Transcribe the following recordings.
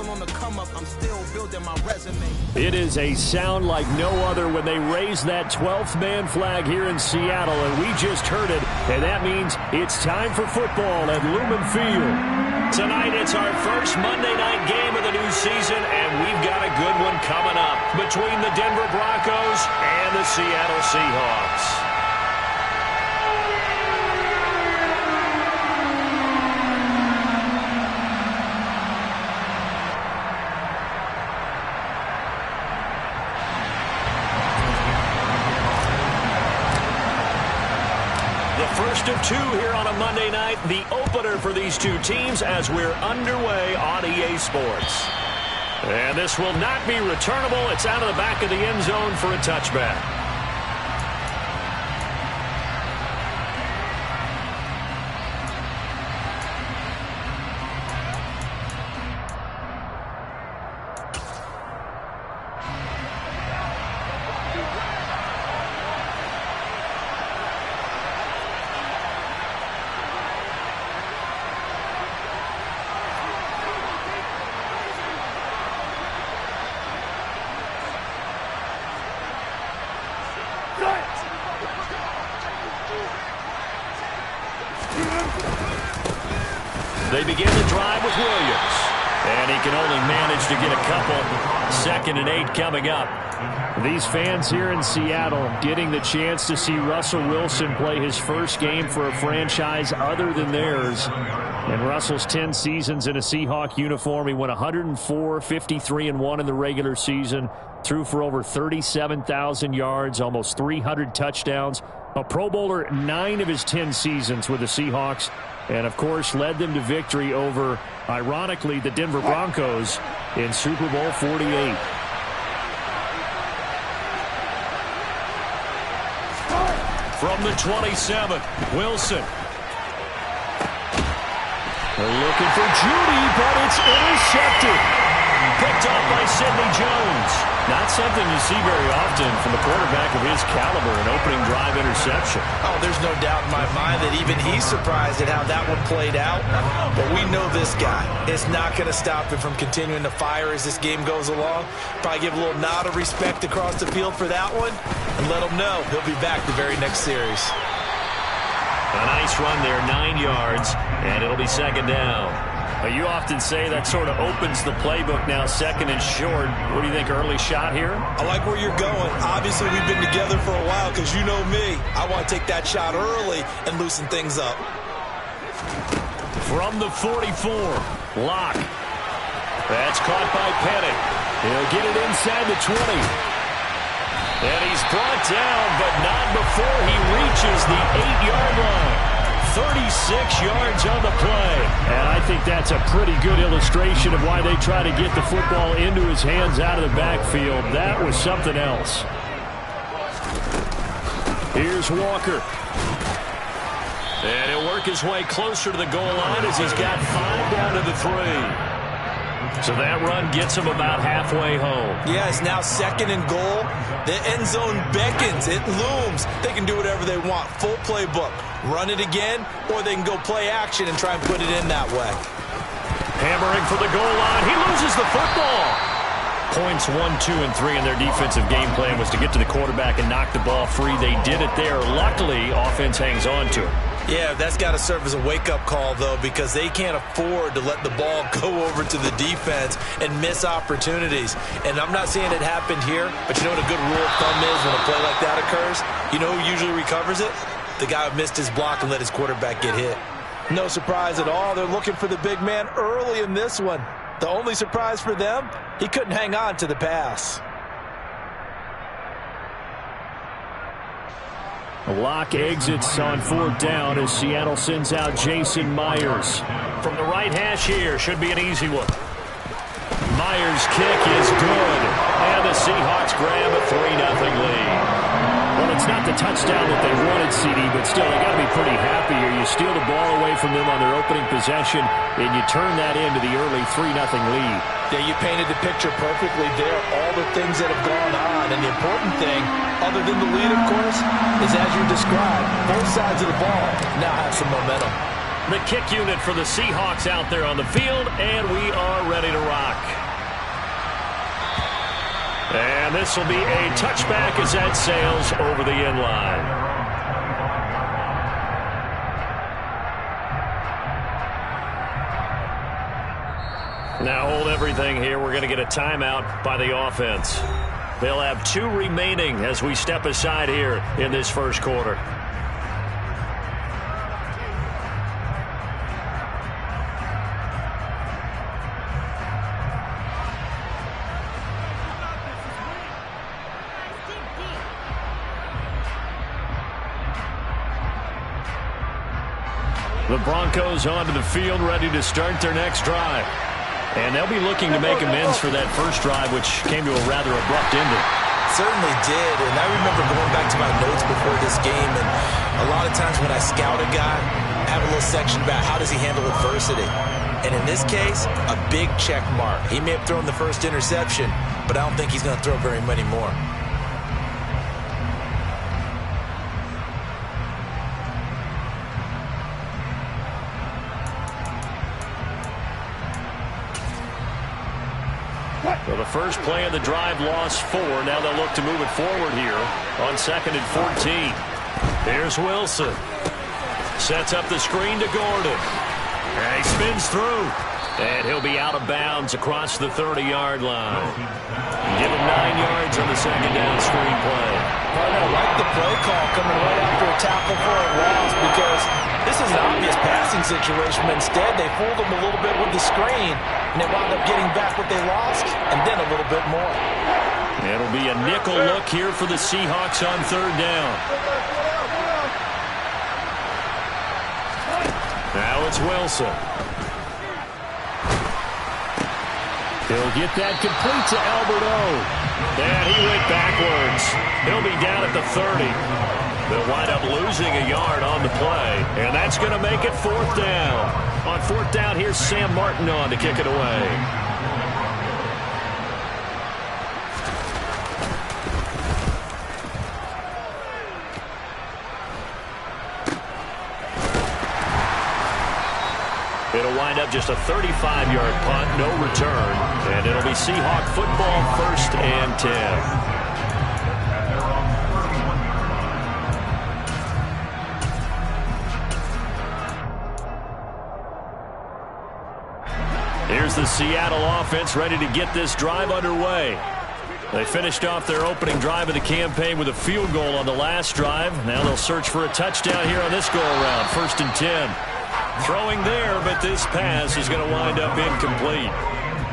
Still on the come up, I'm still building my resume. It is a sound like no other when they raise that 12th man flag here in Seattle, and we just heard it, and that means it's time for football at Lumen Field. Tonight it's our first Monday night game of the new season, and we've got a good one coming up between the Denver Broncos and the Seattle Seahawks. First of two here on a Monday night, the opener for these two teams as we're underway on EA Sports. And this will not be returnable. It's out of the back of the end zone for a touchback. They begin the drive with Williams. And he can only manage to get a couple. 2nd and 8 coming up. These fans here in Seattle getting the chance to see Russell Wilson play his first game for a franchise other than theirs. In Russell's 10 seasons in a Seahawk uniform, he went 104, 53-1 in the regular season. Threw for over 37,000 yards, almost 300 touchdowns. A Pro Bowler 9 of his 10 seasons with the Seahawks. And, of course, led them to victory over, ironically, the Denver Broncos in Super Bowl 48. From the 27, Wilson. They're looking for Judy, but it's intercepted. Picked up by Sidney Jones. Not something you see very often from a quarterback of his caliber, an opening drive interception. Oh, there's no doubt in my mind that even he's surprised at how that one played out. But we know this guy. It's not going to stop him from continuing to fire as this game goes along. Probably give a little nod of respect across the field for that one and let him know he'll be back the very next series. A nice run there, 9 yards, and it'll be 2nd down. You often say that sort of opens the playbook now, 2nd and short. What do you think, early shot here? I like where you're going. Obviously, we've been together for a while because you know me. I want to take that shot early and loosen things up. From the 44, Locke. That's caught by Penning. He'll get it inside the 20. And he's brought down, but not before he reaches the 8-yard line. 36 yards on the play. And I think that's a pretty good illustration of why they try to get the football into his hands out of the backfield. That was something else. Here's Walker. And he'll work his way closer to the goal line as he's got 5 down to the 3. So that run gets him about halfway home. Yeah, it's now 2nd and goal. The end zone beckons. It looms. They can do whatever they want. Full playbook. Run it again, or they can go play action and try and put it in that way. Hammering for the goal line. He loses the football. Points 1, 2, and 3 in their defensive game plan was to get to the quarterback and knock the ball free. They did it there. Luckily, offense hangs on to it. Yeah, that's got to serve as a wake-up call, though, because they can't afford to let the ball go over to the defense and miss opportunities. And I'm not saying it happened here, but you know what a good rule of thumb is when a play like that occurs? You know who usually recovers it? The guy who missed his block and let his quarterback get hit. No surprise at all. They're looking for the big man early in this one. The only surprise for them, he couldn't hang on to the pass. Locke exits on 4th down as Seattle sends out Jason Myers. From the right hash here, should be an easy one. Myers' kick is good, and the Seahawks grab a 3-0 lead. Well, it's not the touchdown that they wanted, CD, but still, they got to be pretty happy here. You steal the ball away from them on their opening possession, and you turn that into the early 3-0 lead. Yeah, you painted the picture perfectly there, all the things that have gone on. And the important thing, other than the lead, of course, is as you described, both sides of the ball now have some momentum. The kick unit for the Seahawks out there on the field, and we are ready to rock. And this will be a touchback as that sails over the end line. Now hold everything here. We're going to get a timeout by the offense. They'll have 2 remaining as we step aside here in this first quarter. The Broncos onto the field, ready to start their next drive. And they'll be looking to make amends for that first drive, which came to a rather abrupt ending. Certainly did, and I remember going back to my notes before this game, and a lot of times when I scout a guy, I have a little section about how does he handle adversity. And in this case, a big check mark. He may have thrown the first interception, but I don't think he's going to throw very many more. Well, the first play of the drive lost 4. Now they'll look to move it forward here on 2nd and 14. Here's Wilson. Sets up the screen to Gordon. And he spins through. And he'll be out of bounds across the 30-yard line. Give him 9 yards on the second down screen play. I like the play call coming right after a tackle for a loss because this is an obvious passing situation. But instead, they fooled him a little bit with the screen, and they wound up getting back what they lost and then a little bit more. It'll be a nickel look here for the Seahawks on 3rd down. Now it's Wilson. He'll get that complete to Albert O. And he went backwards. He'll be down at the 30. They'll wind up losing a yard on the play. And that's going to make it 4th down. On 4th down, here's Sam Martin on to kick it away. It'll wind up just a 35-yard punt, no return, and it'll be Seahawk football 1st and 10. Here's the Seattle offense ready to get this drive underway. They finished off their opening drive of the campaign with a field goal on the last drive. Now they'll search for a touchdown here on this go-around, 1st and 10. Throwing there, but this pass is going to wind up incomplete.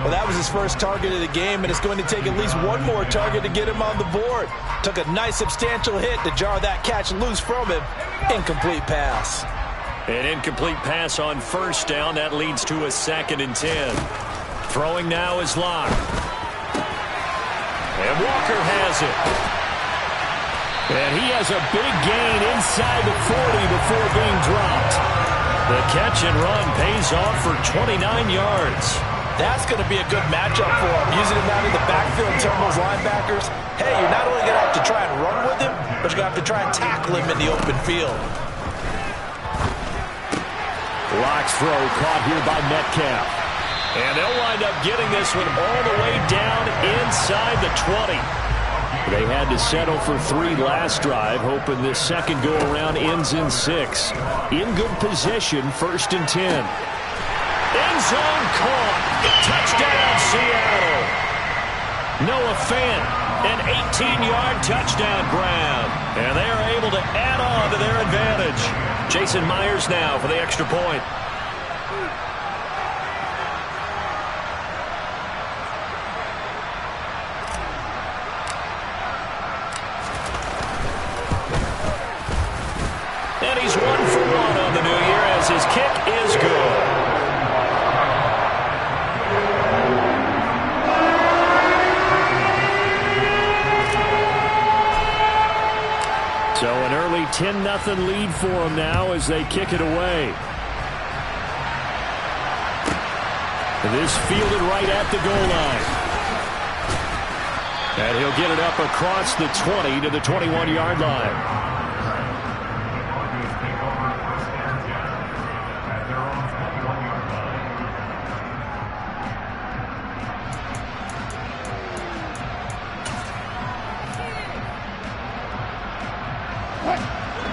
Well, that was his first target of the game, and it's going to take at least one more target to get him on the board. Took a nice substantial hit to jar that catch loose from him. Incomplete pass. An incomplete pass on 1st down. That leads to a 2nd and 10. Throwing now is Locke. And Walker has it. And he has a big gain inside the 40 before being dropped. The catch and run pays off for 29 yards. That's going to be a good matchup for him. Using him out in the backfield and telling those linebackers, hey, you're not only going to have to try and run with him, but you're going to have to try and tackle him in the open field. Locke's throw caught here by Metcalf. And they'll wind up getting this one all the way down inside the 20. They had to settle for 3 last drive, hoping this second go-around ends in 6. In good position, 1st and 10. End zone caught. Touchdown, Seattle. Noah Fant, an 18-yard touchdown grab. And they are able to add on to their advantage. Jason Myers now for the extra point. And he's 1 for 1 on the new year as his kick is good. So an early 10-0 lead for him now as they kick it away. This fielded right at the goal line. And he'll get it up across the 20 to the 21-yard line.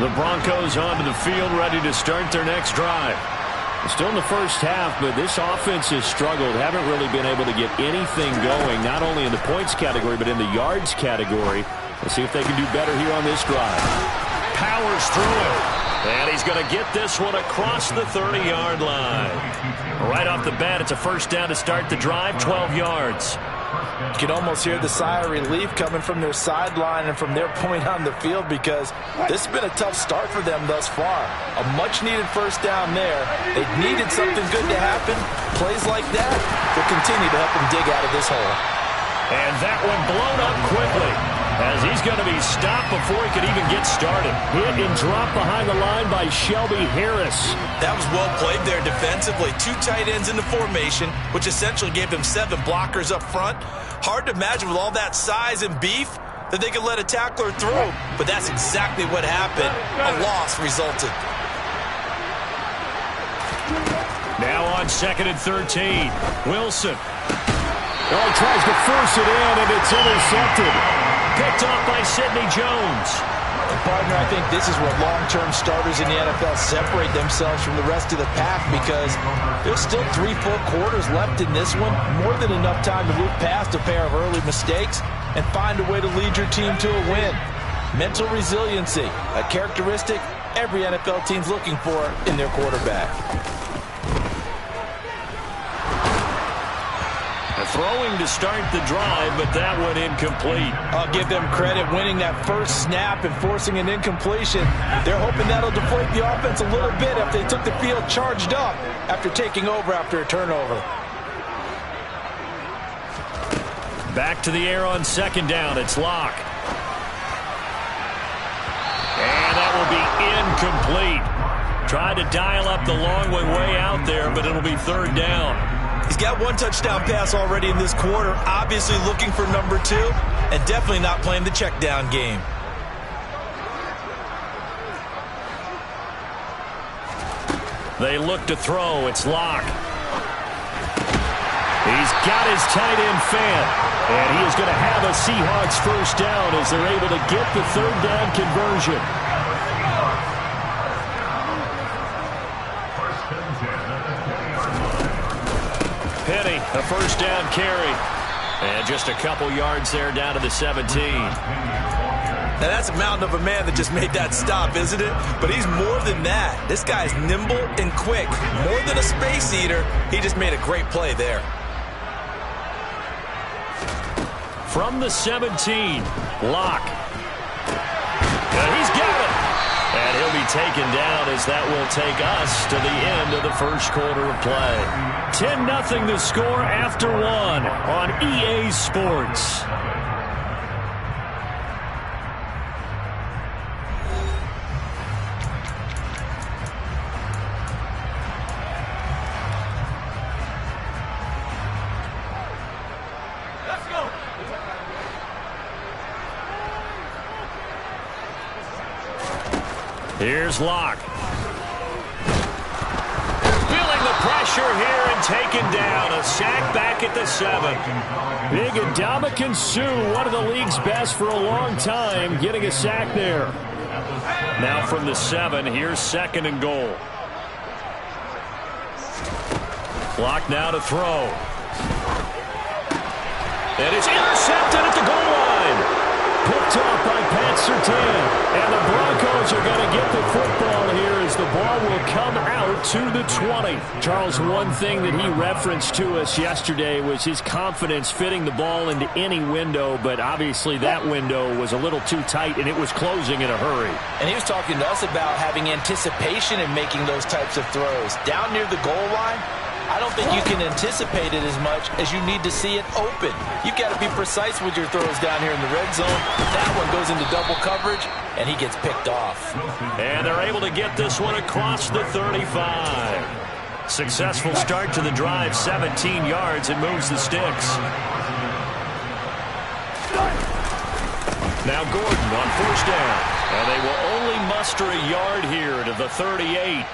The Broncos onto the field, ready to start their next drive. Still in the first half, but this offense has struggled. Haven't really been able to get anything going, not only in the points category, but in the yards category. Let's see if they can do better here on this drive. Powers through it. And he's going to get this one across the 30-yard line. Right off the bat, it's a first down to start the drive, 12 yards. You can almost hear the sigh of relief coming from their sideline and from their point on the field, because this has been a tough start for them thus far. A much-needed first down there. They needed something good to happen. Plays like that will continue to help them dig out of this hole. And that one blown up quickly, as he's going to be stopped before he could even get started. Hit and drop behind the line by Shelby Harris. That was well played there defensively. 2 tight ends in the formation, which essentially gave them 7 blockers up front. Hard to imagine with all that size and beef that they could let a tackler through, but that's exactly what happened. A loss resulted. Now on 2nd and 13, Wilson. Oh, he tries to force it in, and it's intercepted. Picked off by Sidney Jones. And partner, I think this is where long-term starters in the NFL separate themselves from the rest of the pack, because there's still 3 full quarters left in this one. More than enough time to move past a pair of early mistakes and find a way to lead your team to a win. Mental resiliency, a characteristic every NFL team's looking for in their quarterback. Throwing to start the drive, but that one incomplete. I'll give them credit winning that first snap and forcing an incompletion. They're hoping that'll deflate the offense a little bit if they took the field charged up after taking over after a turnover. Back to the air on 2nd down. It's Locke. And that will be incomplete. Tried to dial up the long one way out there, but it'll be 3rd down. He's got 1 touchdown pass already in this quarter, obviously looking for number 2, and definitely not playing the check down game. They look to throw. It's Locke. He's got his tight end fan, and he is going to have a Seahawks first down as they're able to get the 3rd down conversion. Penny, a first down carry. And just a couple yards there down to the 17. Now that's a mountain of a man that just made that stop, isn't it? But he's more than that. This guy's nimble and quick. More than a space eater, he just made a great play there. From the 17, Locke. And he's got it. And he'll be taken down as that will take us to the end of the first quarter of play. 10-0 the score after 1 on EA Sports. Let's go. Here's Locke. Feeling the pressure here and taken down. A sack back at the 7. Big Ndamukong Suh, one of the league's best for a long time, getting a sack there. Now from the 7, here's 2nd and goal. Locke now to throw. And it's intercepted at the goal line. Picked off by Pat Surtain. And the Broncos are going to get the football here as the ball will come out to the 20. Charles, one thing that he referenced to us yesterday was his confidence fitting the ball into any window, but obviously that window was a little too tight and it was closing in a hurry. And he was talking to us about having anticipation in making those types of throws. Down near the goal line, I don't think you can anticipate it as much as you need to see it open. You've got to be precise with your throws down here in the red zone. That one goes into double coverage, and he gets picked off. And they're able to get this one across the 35. Successful start to the drive, 17 yards, and moves the sticks. Now Gordon on first down. And they will only muster a yard here to the 38.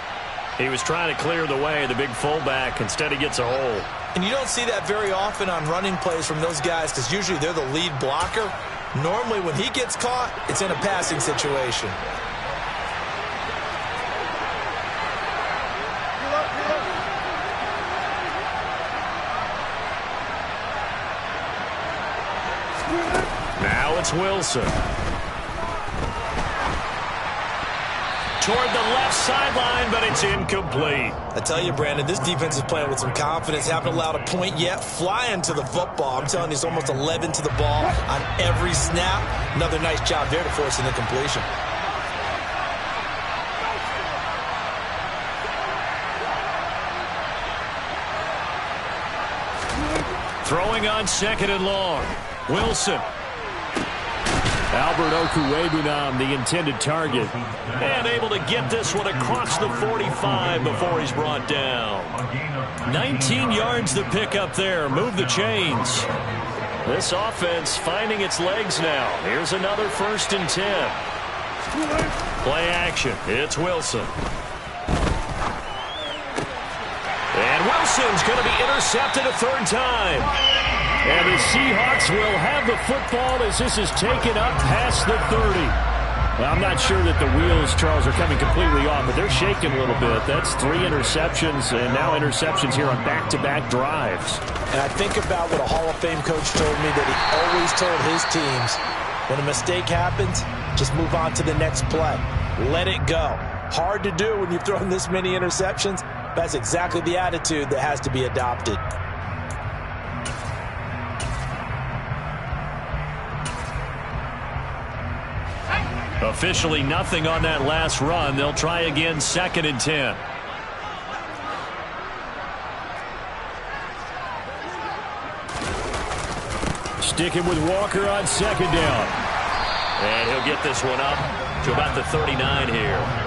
He was trying to clear the way, the big fullback. Instead, he gets a hole. And you don't see that very often on running plays from those guys because usually they're the lead blocker. Normally, when he gets caught, it's in a passing situation. Now it's Wilson. Toward the left sideline, but it's incomplete. I tell you, Brandon, this defense is playing with some confidence. Haven't allowed a point yet. Flying to the football. I'm telling you, it's almost 11 to the ball on every snap. Another nice job there to force an incompletion. Throwing on 2nd and long. Wilson. Albert Okwuegbunam, the intended target. And able to get this one across the 45 before he's brought down. 19 yards to pick up there. Move the chains. This offense finding its legs now. Here's another 1st and 10. Play action. It's Wilson. And Wilson's going to be intercepted a 3rd time. And the Seahawks will have the football as this is taken up past the 30. Well, I'm not sure that the wheels, Charles, are coming completely off, but they're shaking a little bit. That's 3 interceptions, and now interceptions here on back-to-back drives. And I think about what a Hall of Fame coach told me that he always told his teams, when a mistake happens, just move on to the next play. Let it go. Hard to do when you've thrown this many interceptions. That's exactly the attitude that has to be adopted. Officially nothing on that last run. They'll try again 2nd and 10. Sticking with Walker on 2nd down. And he'll get this one up to about the 39 here.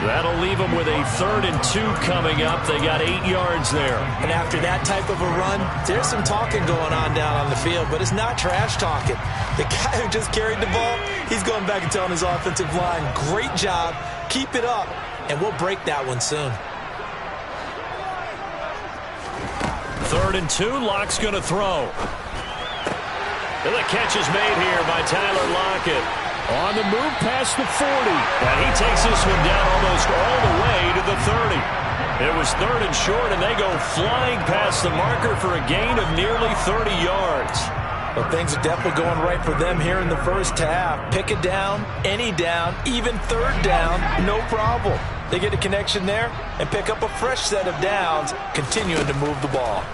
That'll leave them with a 3rd and 2 coming up. They got 8 yards there. And after that type of a run, there's some talking going on down on the field, but it's not trash talking. The guy who just carried the ball, he's going back and telling his offensive line, great job, keep it up, and we'll break that one soon. 3rd and 2, Locke's going to throw. And the catch is made here by Tyler Lockett. On the move past the 40. And he takes this one down almost all the way to the 30. It was 3rd and short, and they go flying past the marker for a gain of nearly 30 yards. Well, things are definitely going right for them here in the first half. Pick it down, any down, even 3rd down, no problem. They get a connection there and pick up a fresh set of downs, continuing to move the ball.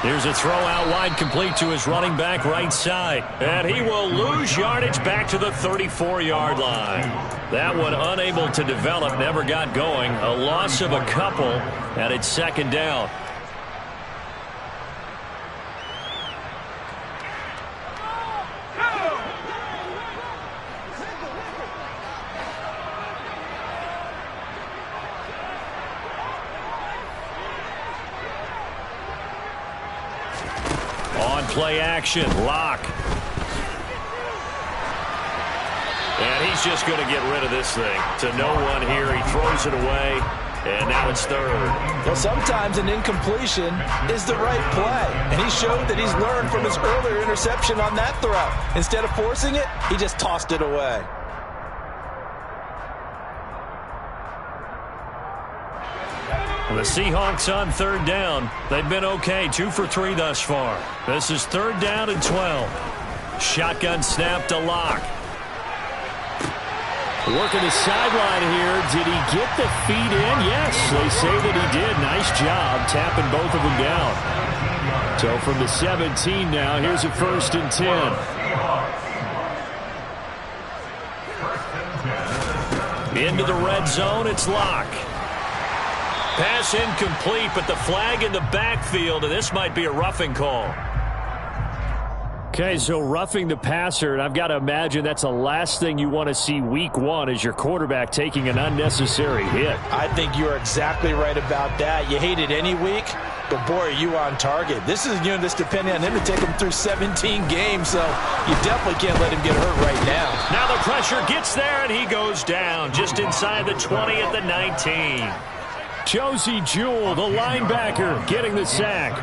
Here's a throw out wide, complete to his running back right side. And he will lose yardage back to the 34-yard line. That one unable to develop, never got going. A loss of a couple, and it's 2nd down. Play action, Locke. And he's just going to get rid of this thing. To no one here, he throws it away, and now it's 3rd. Well, sometimes an incompletion is the right play, and he showed that he's learned from his earlier interception on that throw. Instead of forcing it, he just tossed it away. The Seahawks on 3rd down. They've been okay, 2 for 3 thus far. This is 3rd down and 12. Shotgun snap to Locke. Working the sideline here. Did he get the feet in? Yes, they say that he did. Nice job tapping both of them down. So from the 17 now, here's a 1st and 10. Into the red zone, it's Locke. Pass incomplete, but the flag in the backfield, and this might be a roughing call. Okay, so roughing the passer, and I've got to imagine that's the last thing you want to see week 1 is your quarterback taking an unnecessary hit. I think you're exactly right about that. You hate it any week, but boy, are you on target. This is a unit that's depending on him to take him through 17 games, so you definitely can't let him get hurt right now. Now the pressure gets there, and he goes down just inside the 20 at the 19. Josey Jewell, the linebacker, getting the sack.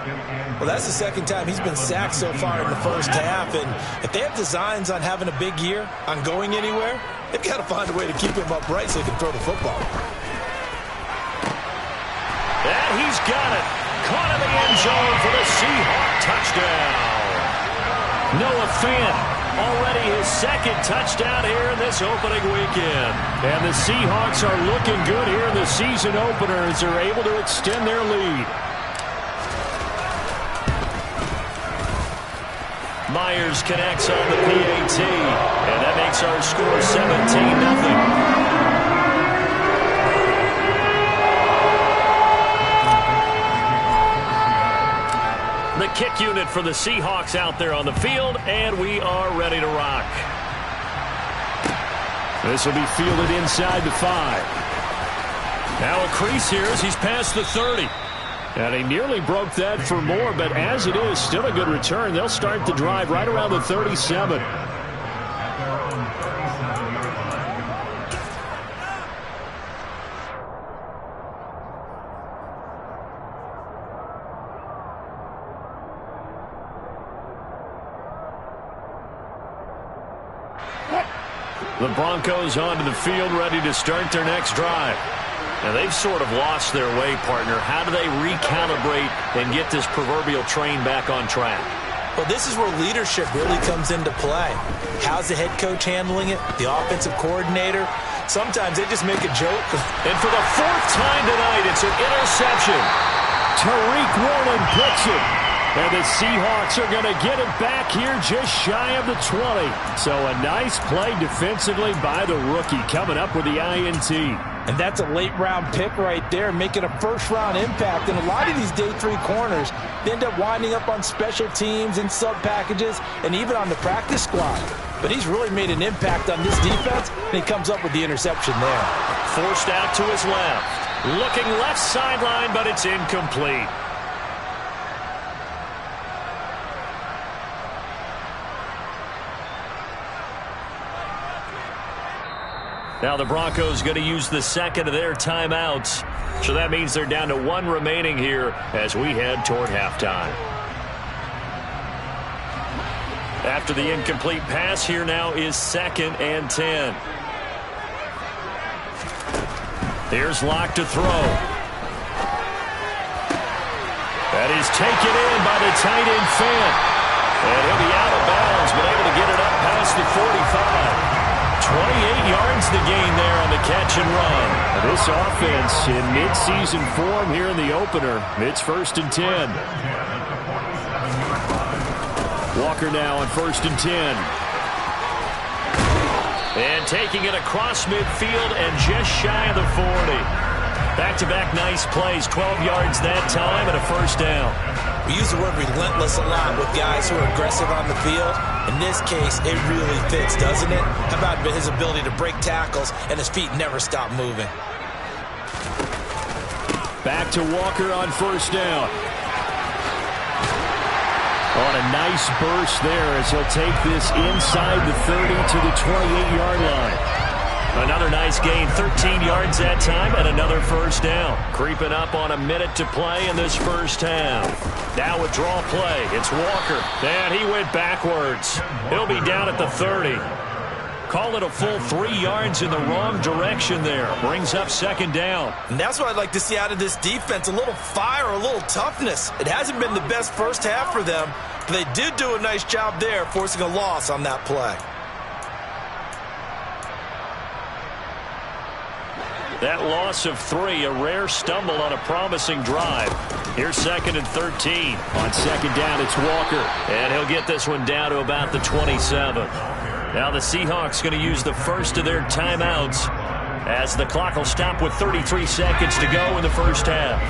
Well, that's the 2nd time he's been sacked so far in the first half, and if they have designs on having a big year, on going anywhere, they've got to find a way to keep him upright so he can throw the football. And he's got it. Caught in the end zone for the Seahawk touchdown. Noah Fant, already his second touchdown here in this opening weekend. And the Seahawks are looking good here in the season opener as they're able to extend their lead. Myers connects on the PAT, and that makes our score 17-0. The kick unit for the Seahawks out there on the field, and we are ready to rock. This will be fielded inside the 5. Now a crease here as he's past the 30. And he nearly broke that for more, but as it is, still a good return. They'll start the drive right around the 37. The Broncos onto the field, ready to start their next drive. Now, they've sort of lost their way, partner. How do they recalibrate and get this proverbial train back on track? Well, this is where leadership really comes into play. How's the head coach handling it? The offensive coordinator? Sometimes they just make a joke. And for the 4th time tonight, it's an interception. Tariq Woolen picks it. And the Seahawks are going to get it back here just shy of the 20. So a nice play defensively by the rookie coming up with the INT. And that's a late-round pick right there, making a first-round impact. And a lot of these day 3 corners, they end up winding up on special teams and sub-packages and even on the practice squad. But he's really made an impact on this defense, and he comes up with the interception there. Forced out to his left. Looking left sideline, but it's incomplete. Now the Broncos going to use the second of their timeouts. So that means they're down to 1 remaining here as we head toward halftime. After the incomplete pass, here now is 2nd and 10. Here's Locke to throw. That is taken in by the tight end Fant. And he'll be out of bounds, but able to get it up past the 45. 28 yards the gain there on the catch and run. This offense in mid-season form here in the opener. It's 1st and 10. Walker now on 1st and 10. And taking it across midfield and just shy of the 40. Back-to-back nice plays, 12 yards that time and a 1st down. We use the word relentless a lot with guys who are aggressive on the field. In this case, it really fits, doesn't it? How about his ability to break tackles and his feet never stop moving? Back to Walker on 1st down. On a nice burst there as he'll take this inside the 30 to the 28-yard line. Another nice gain, 13 yards that time, and another 1st down. Creeping up on a minute to play in this first half. Now a draw play. It's Walker. And he went backwards. He'll be down at the 30. Call it a full 3 yards in the wrong direction there. Brings up 2nd down. And that's what I'd like to see out of this defense. A little fire, a little toughness. It hasn't been the best first half for them, but they did do a nice job there, forcing a loss on that play. That loss of 3, a rare stumble on a promising drive. Here's 2nd and 13. On 2nd down, it's Walker. And he'll get this one down to about the 27. Now the Seahawks going to use the first of their timeouts as the clock will stop with 33 seconds to go in the first half.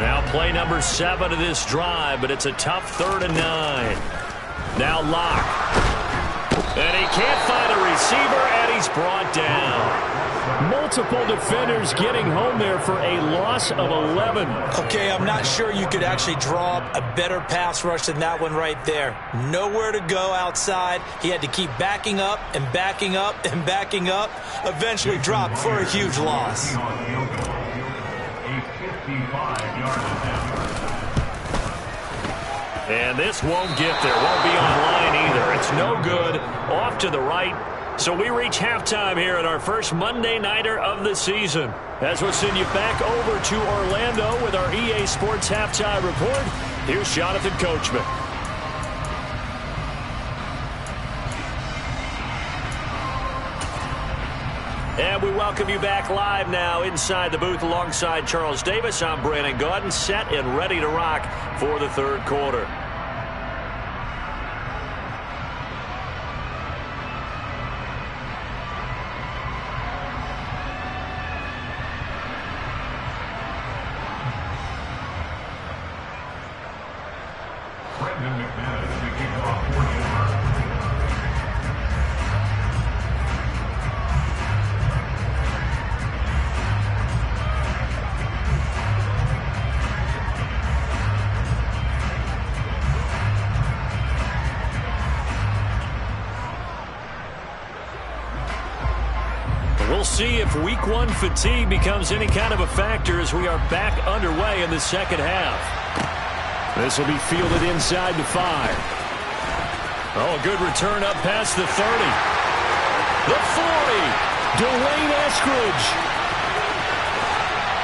Now play number 7 of this drive, but it's a tough 3rd and 9. Now Locke. And he can't find a receiver, and he's brought down. Multiple defenders getting home there for a loss of 11. Okay, I'm not sure you could actually draw up a better pass rush than that one right there. Nowhere to go outside. He had to keep backing up and backing up and backing up. Eventually dropped for a huge loss. And this won't get there. Won't be online either. It's no good. Off to the right. So we reach halftime here at our first Monday Nighter of the season. As we'll send you back over to Orlando with our EA Sports Halftime Report, here's Jonathan Coachman. And we welcome you back live now inside the booth alongside Charles Davis. I'm Brandon Gaudin, set and ready to rock for the third quarter. We'll see if week one fatigue becomes any kind of a factor as we are back underway in the second half. This will be fielded inside the 5. Oh, a good return up past the 30. The 40. Dwayne Eskridge.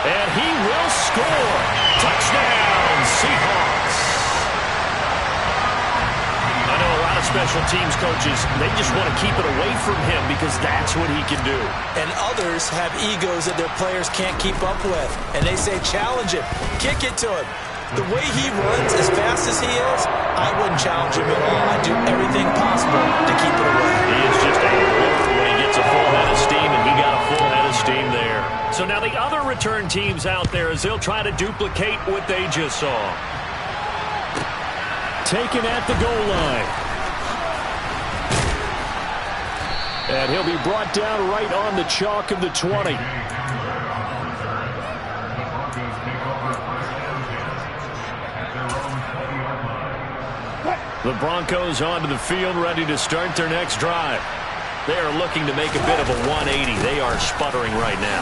And he will score. Touchdown, Seahawks. I know a lot of special teams coaches, they just want to keep it away from him because that's what he can do. And others have egos that their players can't keep up with. And they say, challenge him, kick it to him. The way he runs as fast as he is, I wouldn't challenge him at all. I'd do everything possible to keep it away. He is just a blur when he gets a full head of steam, and he got a full head of steam there. So now the other return teams out there as they'll try to duplicate what they just saw. Taken at the goal line. And he'll be brought down right on the chalk of the 20. The Broncos onto the field, ready to start their next drive. They are looking to make a bit of a 180. They are sputtering right now.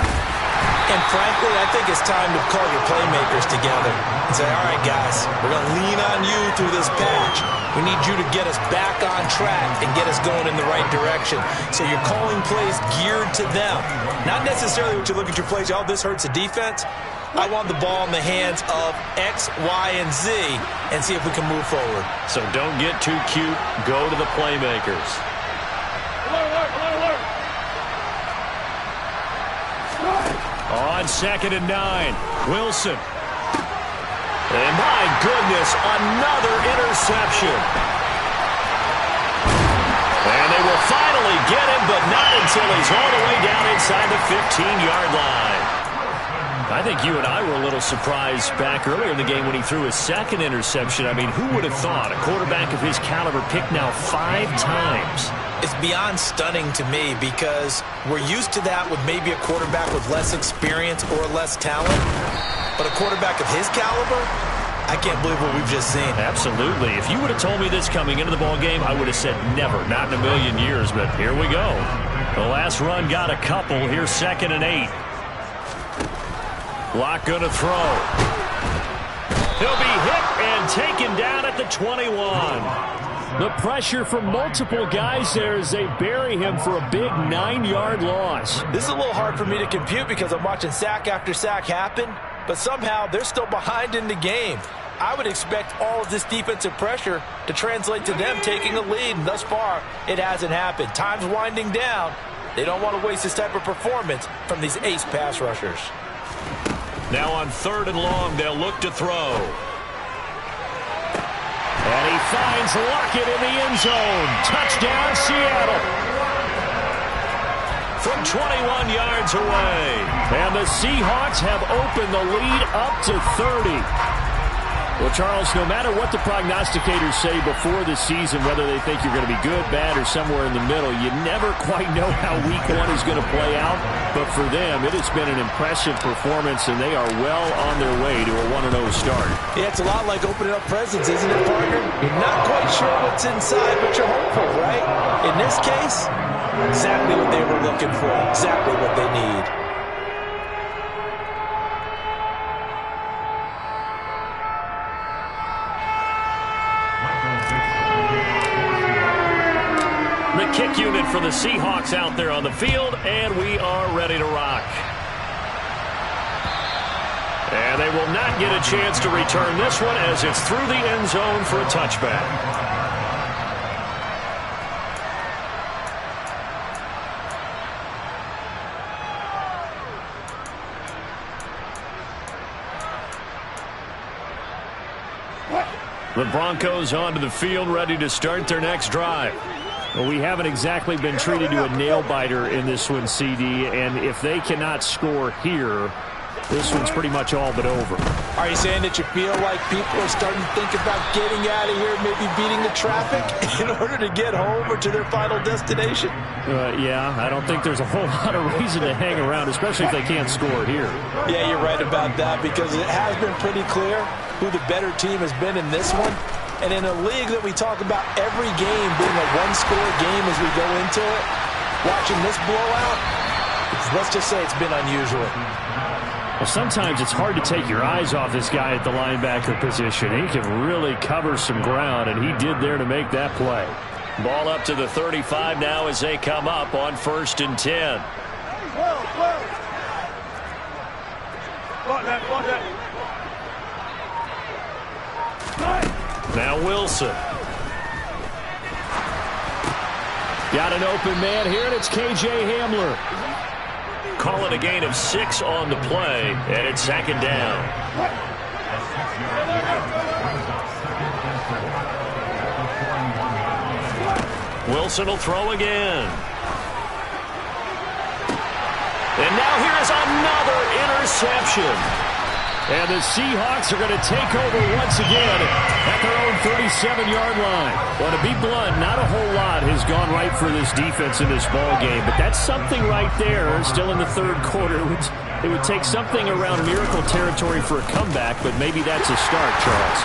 And frankly, I think it's time to call your playmakers together and say, all right, guys, we're going to lean on you through this patch. We need you to get us back on track and get us going in the right direction. So you're calling plays geared to them. Not necessarily what you look at your plays, oh, this hurts the defense. I want the ball in the hands of X, Y, and Z and see if we can move forward. So don't get too cute. Go to the playmakers. On 2nd and 9, Wilson. And my goodness, another interception. And they will finally get him, but not until he's all the way down inside the 15-yard line. I think you and I were a little surprised back earlier in the game when he threw his second interception. I mean, who would have thought a quarterback of his caliber picked now 5 times? It's beyond stunning to me because we're used to that with maybe a quarterback with less experience or less talent. But a quarterback of his caliber, I can't believe what we've just seen. Absolutely. If you would have told me this coming into the ball game, I would have said never, not in a million years. But here we go. The last run got a couple. Here's 2nd and 8. Locke going to throw. He'll be hit and taken down at the 21. The pressure from multiple guys there as they bury him for a big 9-yard loss. This is a little hard for me to compute because I'm watching sack after sack happen, but somehow they're still behind in the game. I would expect all of this defensive pressure to translate to them taking a lead, and thus far, it hasn't happened. Time's winding down. They don't want to waste this type of performance from these ace pass rushers. Now on 3rd and long, they'll look to throw. And he finds Lockett in the end zone. Touchdown, Seattle. From 21 yards away. And the Seahawks have opened the lead up to 30. Well, Charles, no matter what the prognosticators say before the season, whether they think you're going to be good, bad, or somewhere in the middle, you never quite know how week 1 is going to play out. But for them, it has been an impressive performance, and they are well on their way to a 1-0 start. Yeah, it's a lot like opening up presents, isn't it, partner? You're not quite sure what's inside, but you're hopeful, right? In this case, exactly what they were looking for, exactly what they need. The kick unit for the Seahawks out there on the field, and we are ready to rock. And they will not get a chance to return this one as it's through the end zone for a touchback. The Broncos onto the field, ready to start their next drive. Well, we haven't exactly been treated to a nail-biter in this one, CD, and if they cannot score here, this one's pretty much all but over. Are you saying that you feel like people are starting to think about getting out of here, maybe beating the traffic in order to get home or to their final destination? Yeah, I don't think there's a whole lot of reason to hang around, especially if they can't score here. Yeah, you're right about that, because it has been pretty clear who the better team has been in this one. And in a league that we talk about every game being a one-score game as we go into it, watching this blowout, let's just say it's been unusual. Well, sometimes it's hard to take your eyes off this guy at the linebacker position. He can really cover some ground, and he did there to make that play. Ball up to the 35 now as they come up on 1st and 10. Now Wilson. Got an open man here, and it's K.J. Hamler. Call it a gain of 6 on the play, and it's 2nd down. Wilson will throw again. And now here is another interception. And the Seahawks are going to take over once again at their own 37-yard line. Well, to be blunt, not a whole lot has gone right for this defense in this ball game, but that's something right there. Still in the 3rd quarter. It would take something around miracle territory for a comeback, but maybe that's a start, Charles.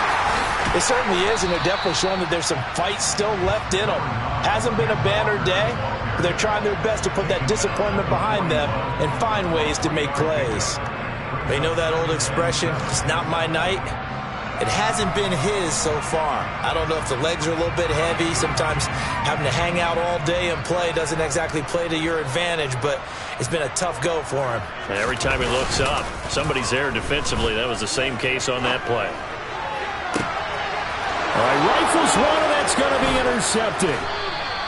It certainly is, and they're definitely showing that there's some fight still left in them. Hasn't been a banner day, but they're trying their best to put that disappointment behind them and find ways to make plays. They know that old expression, it's not my night. It hasn't been his so far. I don't know if the legs are a little bit heavy. Sometimes having to hang out all day and play doesn't exactly play to your advantage, but it's been a tough go for him. Every time he looks up, somebody's there defensively. That was the same case on that play. All right, rifles one, and that's going to be intercepted.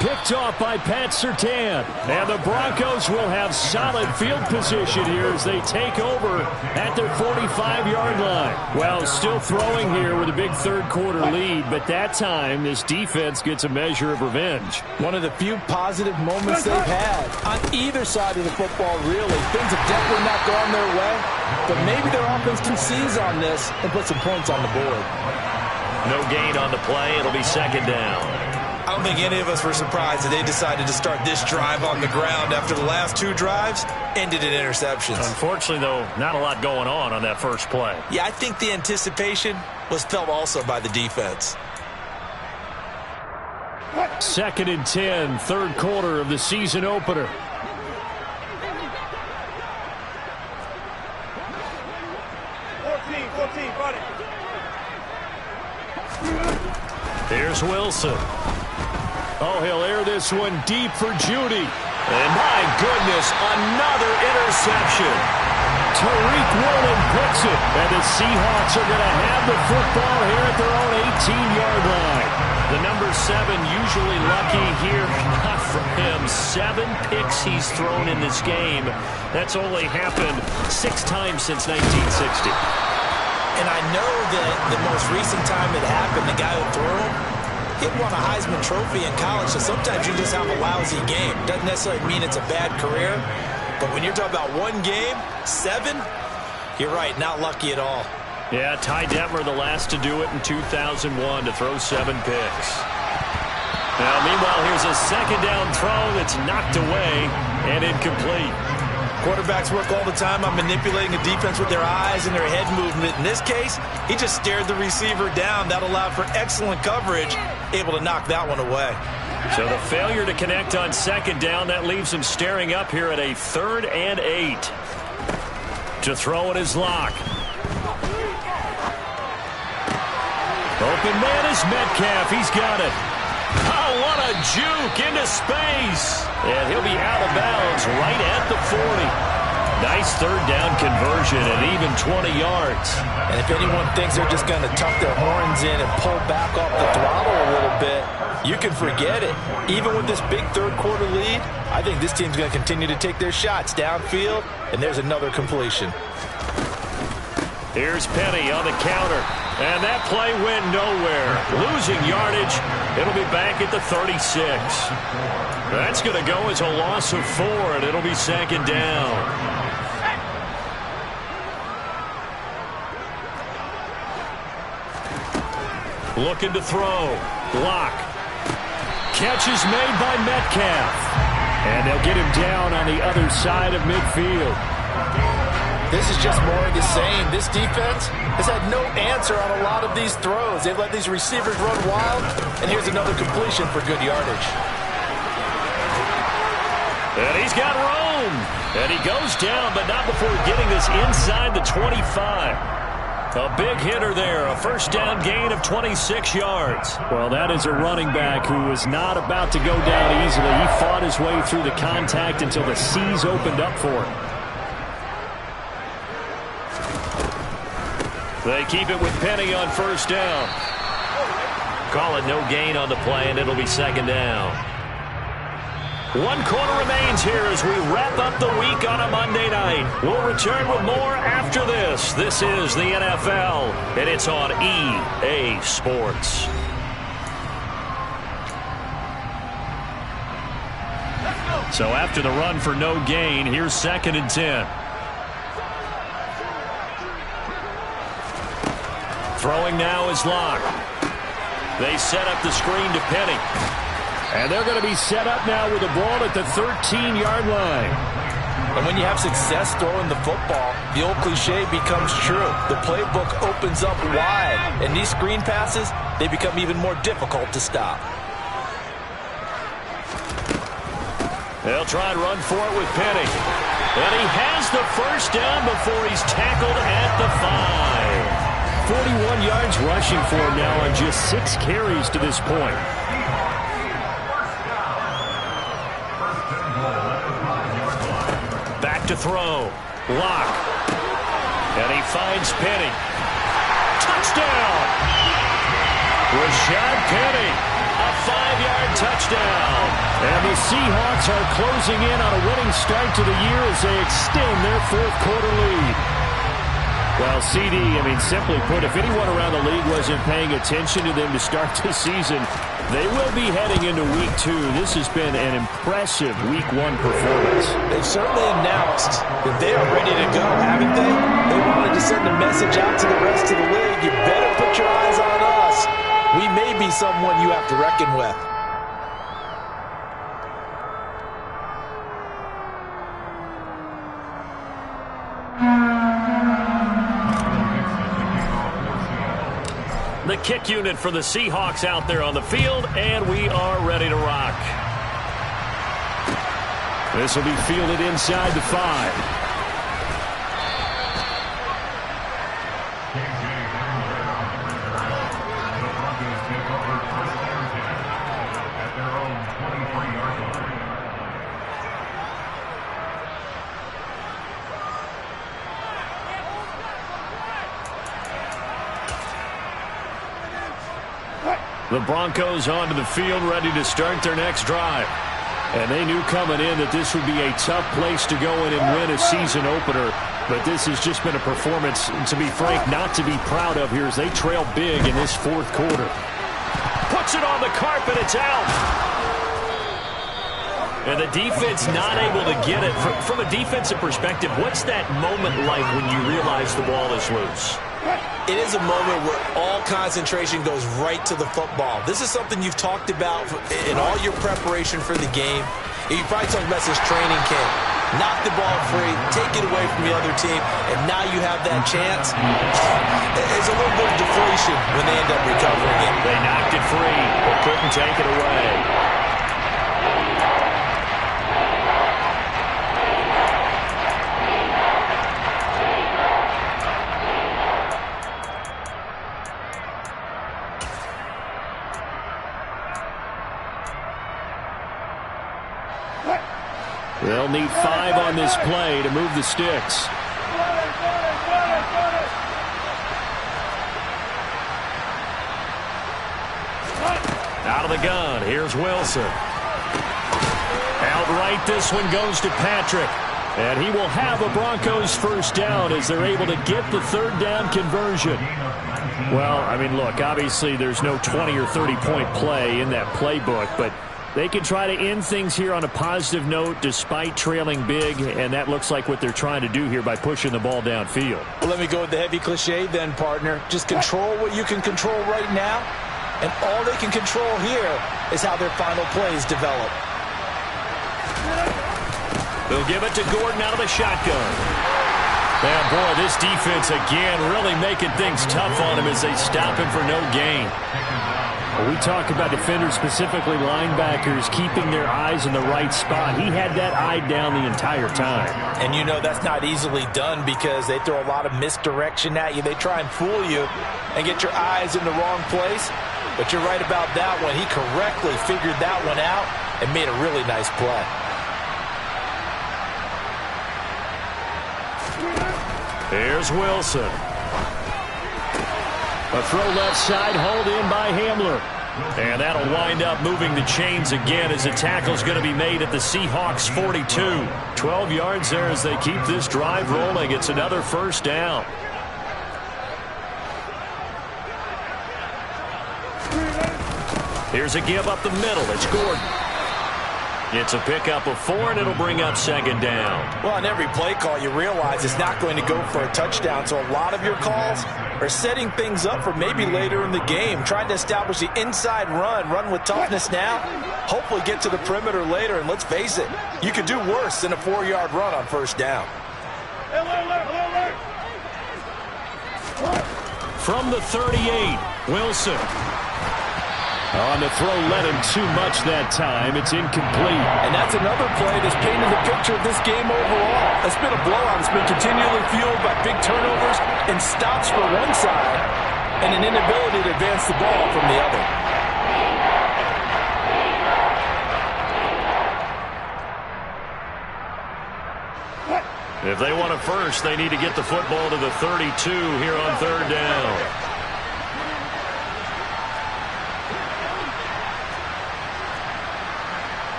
Picked off by Pat Surtain. And the Broncos will have solid field position here as they take over at their 45-yard line. Well, still throwing here with a big 3rd quarter lead, but that time this defense gets a measure of revenge. One of the few positive moments they've had on either side of the football, really. Things have definitely not gone their way, but maybe their offense can seize on this and put some points on the board. No gain on the play. It'll be 2nd down. I don't think any of us were surprised that they decided to start this drive on the ground after the last 2 drives ended in interceptions. Unfortunately, though, not a lot going on that first play. Yeah, I think the anticipation was felt also by the defense. 2nd and 10, 3rd quarter of the season opener. Here's Wilson. Oh, he'll air this one deep for Judy. And my goodness, another interception. Tariq Woolen picks it. And the Seahawks are going to have the football here at their own 18-yard line. The number 7 usually lucky here. Not for him. 7 picks he's thrown in this game. That's only happened 6 times since 1960. And I know that the most recent time it happened, the guy who threw him, he won a Heisman Trophy in college, so sometimes you just have a lousy game. Doesn't necessarily mean it's a bad career, but when you're talking about 1 game, 7, you're right, not lucky at all. Yeah, Ty Detmer, the last to do it in 2001, to throw 7 picks. Now, meanwhile, here's a 2nd down throw that's knocked away and incomplete. Quarterbacks work all the time on manipulating a defense with their eyes and their head movement. In this case, he just stared the receiver down. That allowed for excellent coverage, able to knock that one away. So the failure to connect on 2nd down, that leaves him staring up here at a 3rd and 8. To throw it is Locke. Open man is Metcalf. He's got it. Oh, what a juke into space. And he'll be out of bounds right at the 40. Nice 3rd down conversion at even 20 yards. And if anyone thinks they're just going to tuck their horns in and pull back off the throttle a little bit, you can forget it. Even with this big 3rd quarter lead, I think this team's going to continue to take their shots downfield, and there's another completion. Here's Penny on the counter. And that play went nowhere. Losing yardage. It'll be back at the 36. That's going to go as a loss of 4, and it'll be second down. Looking to throw. Block. Catch is made by Metcalf. And they'll get him down on the other side of midfield. This is just more of the same. This defense has had no answer on a lot of these throws. They've let these receivers run wild, and here's another completion for good yardage. And he's got room. And he goes down, but not before getting this inside the 25. A big hitter there, a first down gain of 26 yards. Well, that is a running back who is not about to go down easily. He fought his way through the contact until the seas opened up for him. They keep it with Penny on first down. Call it no gain on the play, and it'll be second down. 1 quarter remains here as we wrap up the week on a Monday night. We'll return with more after this. This is the NFL, and it's on EA Sports. So after the run for no gain, here's 2nd and 10. Throwing now is Locke. They set up the screen to Penny. And they're going to be set up now with the ball at the 13-yard line. And when you have success throwing the football, the old cliche becomes true. The playbook opens up wide. And these screen passes, they become even more difficult to stop. They'll try and run for it with Penny. And he has the first down before he's tackled at the 5. 41 yards rushing for him now on just 6 carries to this point. Back to throw. Locke. And he finds Penny. Touchdown! Rashad Penny. A 5-yard touchdown. And the Seahawks are closing in on a winning start to the year as they extend their 4th quarter lead. Well, CD, simply put, if anyone around the league wasn't paying attention to them to start the season, they will be heading into Week 2. This has been an impressive Week 1 performance. They've certainly announced that they are ready to go, haven't they? They wanted to send a message out to the rest of the league. You better put your eyes on us. We may be someone you have to reckon with. The kick unit for the Seahawks out there on the field, and we are ready to rock. This will be fielded inside the 5. The Broncos onto the field, ready to start their next drive. And they knew coming in that this would be a tough place to go in and win a season opener. But this has just been a performance, to be frank, not to be proud of here as they trail big in this 4th quarter. Puts it on the carpet, it's out. And the defense not able to get it. From a defensive perspective, what's that moment like when you realize the ball is loose? It is a moment where all concentration goes right to the football. This is something you've talked about in all your preparation for the game. You probably talked about this training camp. Knock the ball free, take it away from the other team, and now you have that chance. There's a little bit of deflation when they end up recovering it. They knocked it free, but couldn't take it away. They'll need 5 on this play to move the sticks. Out of the gun, here's Wilson. Outright, this one goes to Patrick. And he will have a Broncos first down as they're able to get the 3rd down conversion. Well, I mean, look, obviously there's no 20 or 30-point play in that playbook, but they can try to end things here on a positive note despite trailing big, and that looks like what they're trying to do here by pushing the ball downfield. Well, let me go with the heavy cliche then, partner. Just control what you can control right now, and all they can control here is how their final plays develop. They'll give it to Gordon out of the shotgun. And, boy, this defense, again, really making things tough on him as they stop him for no gain. Well, we talk about defenders, specifically linebackers, keeping their eyes in the right spot. He had that eye down the entire time. And you know that's not easily done because they throw a lot of misdirection at you. They try and fool you and get your eyes in the wrong place. But you're right about that one. He correctly figured that one out and made a really nice play. Here's Wilson. A throw left side, hauled in by Hamler. And that'll wind up moving the chains again as a tackle's going to be made at the Seahawks 42. 12 yards there as they keep this drive rolling. It's another first down. Here's a give up the middle. It's Gordon. It's a pickup of 4, and it'll bring up second down. Well, on every play call, you realize it's not going to go for a touchdown. So a lot of your calls are setting things up for maybe later in the game, trying to establish the inside run with toughness now, hopefully get to the perimeter later. And let's face it, you could do worse than a 4-yard run on first down. From the 38, Wilson. On the throw, led him too much that time. It's incomplete. And that's another play that's painted the picture of this game overall. It's been a blowout. It's been continually fueled by big turnovers and stops for one side and an inability to advance the ball from the other. If they want a first, they need to get the football to the 32 here on third down.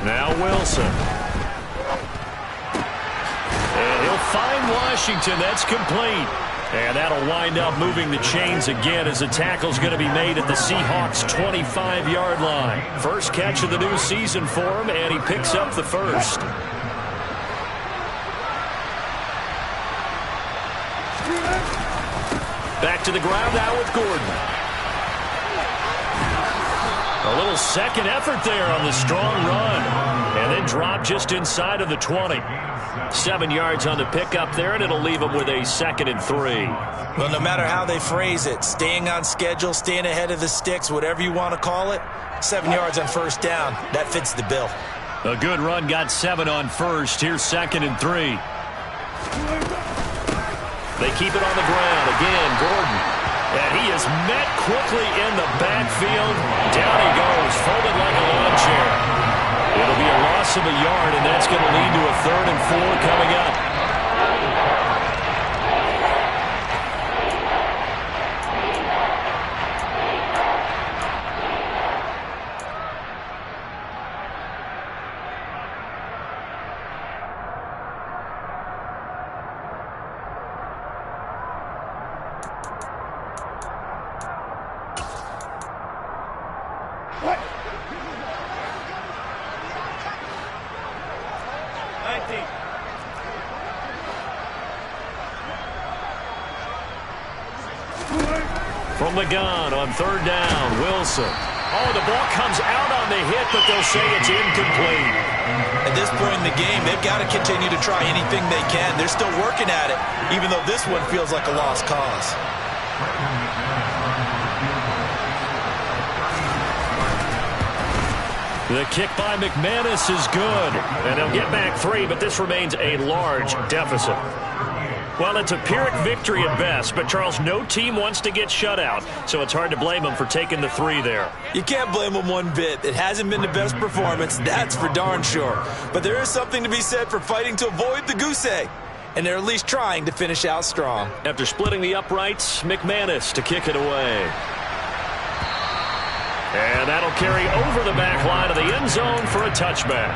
Now Wilson. And he'll find Washington. That's complete. And that'll wind up moving the chains again as the tackle's going to be made at the Seahawks' 25-yard line. First catch of the new season for him, and he picks up the first. Back to the ground now with Gordon. A little second effort there on the strong run. And then drop just inside of the 20. 7 yards on the pickup there, and it'll leave them with a 2nd and 3. Well, no matter how they phrase it, staying on schedule, staying ahead of the sticks, whatever you want to call it, 7 yards on first down, that fits the bill. A good run, got 7 on first. Here's 2nd and 3. They keep it on the ground. Again, Gordon. And he is met quickly in the backfield. Down he goes, folded like a lawn chair. It'll be a loss of a yard, and that's going to lead to a 3rd and 4 coming up. From the gun on third down, Wilson. Oh, the ball comes out on the hit, but they'll say it's incomplete. At this point in the game, they've got to continue to try anything they can. They're still working at it, even though this one feels like a lost cause. The kick by McManus is good, and they'll get back 3, but this remains a large deficit. Well, it's a Pyrrhic victory at best, but, Charles, no team wants to get shut out, so it's hard to blame them for taking the 3 there. You can't blame them one bit. It hasn't been the best performance, that's for darn sure. But there is something to be said for fighting to avoid the goose egg, and they're at least trying to finish out strong. After splitting the uprights, McManus to kick it away. And that'll carry over the back line of the end zone for a touchback.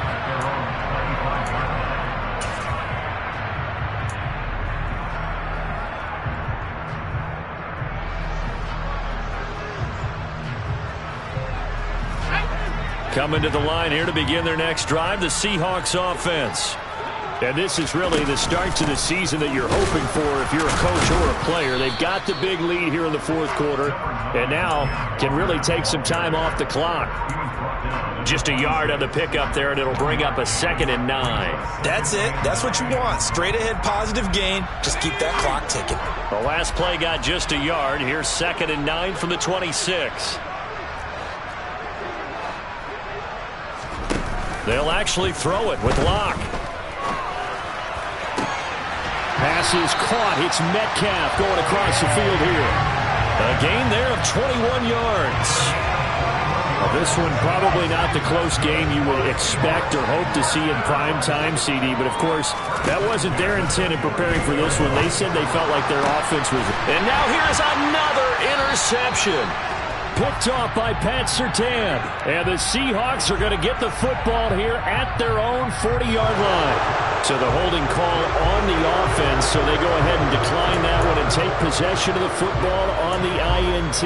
Coming to the line here to begin their next drive, the Seahawks offense. And this is really the start to the season that you're hoping for if you're a coach or a player. They've got the big lead here in the fourth quarter, and now can really take some time off the clock. Just a yard on the pickup there, and it'll bring up a 2nd and 9. That's it. That's what you want. Straight ahead positive gain. Just keep that clock ticking. The last play got just a yard. Here's 2nd and 9 from the 26. They'll actually throw it with Locke. Pass is caught. It's Metcalf going across the field here. A gain there of 21 yards. Well, this one probably not the close game you would expect or hope to see in prime time, CD. But, of course, that wasn't their intent in preparing for this one. They said they felt like their offense was... And now here's another interception. Picked off by Pat Surtain. And the Seahawks are going to get the football here at their own 40-yard line. So the holding call on the offense, so they go ahead and decline that one and take possession of the football on the INT.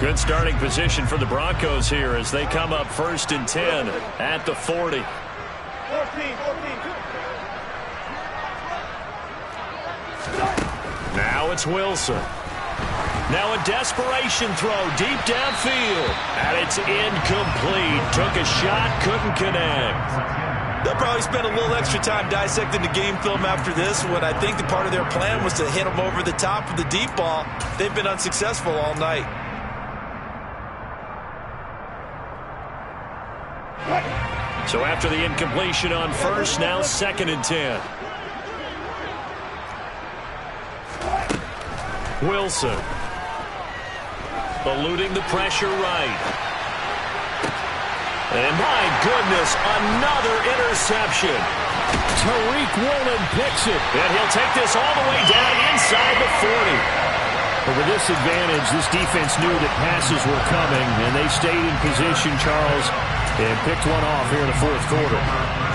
Good starting position for the Broncos here as they come up 1st and 10 at the 40. 14. Now it's Wilson. Now a desperation throw deep downfield. And it's incomplete. Took a shot, couldn't connect. They'll probably spend a little extra time dissecting the game film after this one. I think the part of their plan was to hit them over the top of the deep ball. They've been unsuccessful all night. So after the incompletion on 1st, now 2nd and 10. Wilson. Eluding the pressure right. And my goodness, another interception. Tariq Woolen picks it. And he'll take this all the way down inside the 40. But with this advantage, this defense knew that passes were coming, and they stayed in position, Charles, and picked one off here in the fourth quarter.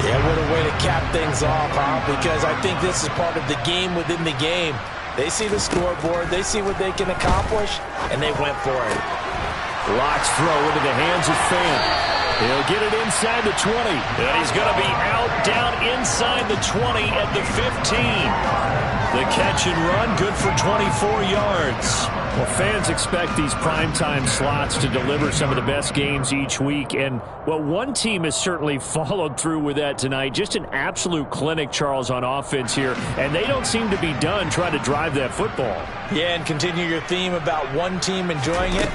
Yeah, what a way to cap things off, huh? Because I think this is part of the game within the game. They see the scoreboard, they see what they can accomplish, and they went for it. Locke's throw into the hands of Fant. He'll get it inside the 20. And he's going to be out down inside the 20 at the 15. The catch and run, good for 24 yards. Well, fans expect these primetime slots to deliver some of the best games each week. And, well, one team has certainly followed through with that tonight. Just an absolute clinic, Charles, on offense here. And they don't seem to be done trying to drive that football. Yeah, and continue your theme about one team enjoying it.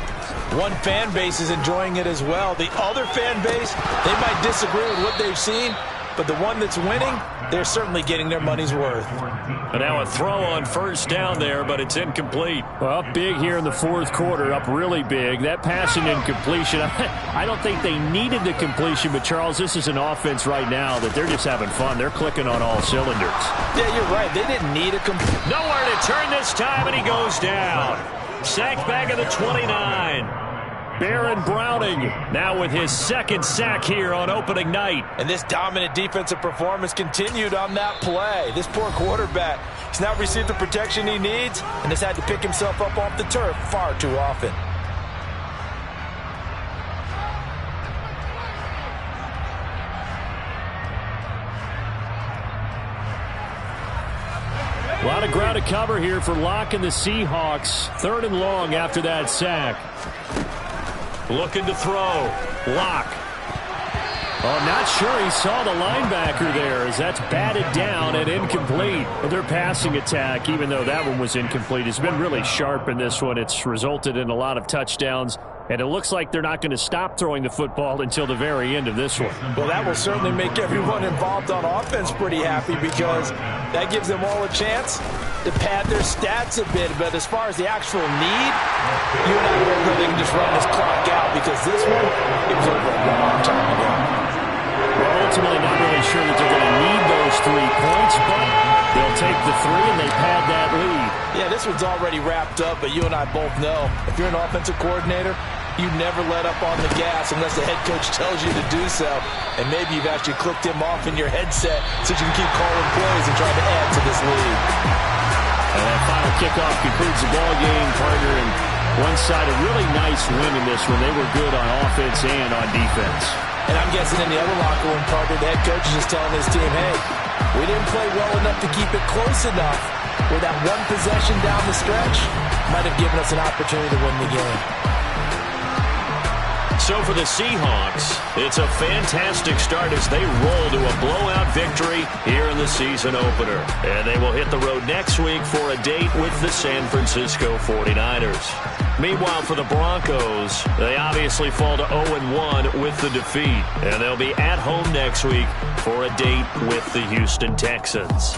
One fan base is enjoying it as well. The other fan base, they might disagree with what they've seen, but the one that's winning, they're certainly getting their money's worth. And now a throw on 1st down there, but it's incomplete. Well, up big here in the fourth quarter, up really big. That passing incompletion, I don't think they needed the completion, but, Charles, this is an offense right now that they're just having fun. They're clicking on all cylinders. Yeah, you're right. They didn't need a completion. Nowhere to turn this time, and he goes down. Sacked back at the 29. Baron Browning now with his 2nd sack here on opening night. And this dominant defensive performance continued on that play. This poor quarterback has now received the protection he needs and has had to pick himself up off the turf far too often. A lot of ground to cover here for Locke and the Seahawks. 3rd and long after that sack. Looking to throw. Locke. Oh, not sure he saw the linebacker there as that's batted down and incomplete. Their passing attack, even though that one was incomplete, has been really sharp in this one. It's resulted in a lot of touchdowns, and it looks like they're not going to stop throwing the football until the very end of this one. Well, that will certainly make everyone involved on offense pretty happy because that gives them all a chance to pad their stats a bit. But as far as the actual need, you and I don't know they can just run this clock out because this one, it was over a long time ago. Well, ultimately not really sure that they're going to need those 3 points, but they'll take the 3 and they pad that lead. Yeah, this one's already wrapped up, but you and I both know if you're an offensive coordinator, You never let up on the gas unless the head coach tells you to do so. And maybe you've actually clicked him off in your headset so you can keep calling plays and try to add to this lead. And that final kickoff concludes the ball game, partner, and one side a really nice win in this one. They were good on offense and on defense. And I'm guessing in the other locker room, partner, the head coach is just telling his team, hey, we didn't play well enough to keep it close enough. With that one possession down the stretch, might have given us an opportunity to win the game. So for the Seahawks, it's a fantastic start as they roll to a blowout victory here in the season opener. And they will hit the road next week for a date with the San Francisco 49ers. Meanwhile, for the Broncos, they obviously fall to 0-1 with the defeat. And they'll be at home next week for a date with the Houston Texans.